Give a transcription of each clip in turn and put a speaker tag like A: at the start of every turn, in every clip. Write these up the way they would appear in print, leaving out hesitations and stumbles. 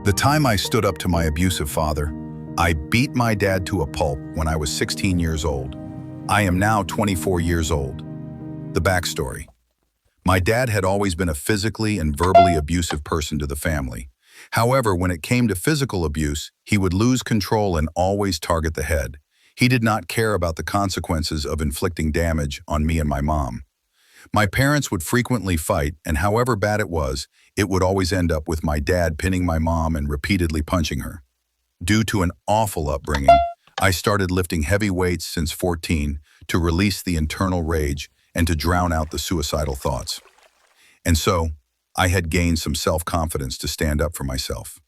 A: The time I stood up to my abusive father, I beat my dad to a pulp when I was 16 years old. I am now 24 years old. The backstory. My dad had always been a physically and verbally abusive person to the family. However, when it came to physical abuse, he would lose control and always target the head. He did not care about the consequences of inflicting damage on me and my mom. My parents would frequently fight, and however bad it would always end up with my dad pinning my mom and repeatedly punching her. Due to an awful upbringing, I started lifting heavy weights since 14 to release the internal rage and to drown out the suicidal thoughts. And so, I had gained some self-confidence to stand up for myself.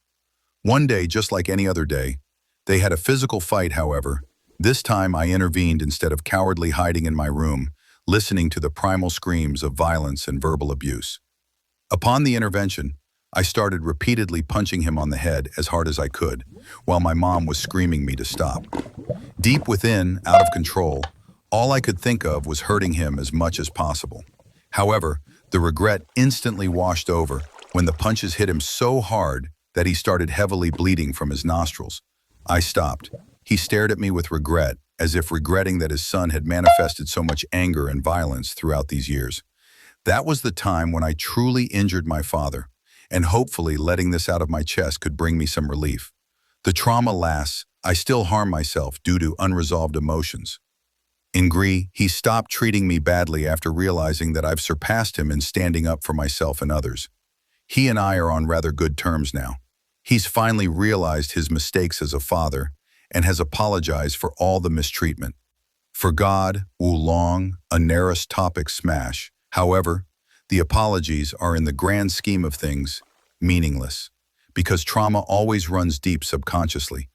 A: One day, just like any other day, they had a physical fight, however. This time I intervened instead of cowardly hiding in my room, listening to the primal screams of violence and verbal abuse. Upon the intervention, I started repeatedly punching him on the head as hard as I could, while my mom was screaming me to stop. Deep within, out of control, all I could think of was hurting him as much as possible. However, the regret instantly washed over when the punches hit him so hard that he started heavily bleeding from his nostrils. I stopped. He stared at me with regret, as if regretting that his son had manifested so much anger and violence throughout these years. That was the time when I truly injured my father, and hopefully letting this out of my chest could bring me some relief. The trauma lasts. I still harm myself due to unresolved emotions. In Greece, he stopped treating me badly after realizing that I've surpassed him in standing up for myself and others. He and I are on rather good terms now. He's finally realized his mistakes as a father and has apologized for all the mistreatment. For God, Wulong, a Naris topic smash. However, the apologies are in the grand scheme of things meaningless, because trauma always runs deep subconsciously.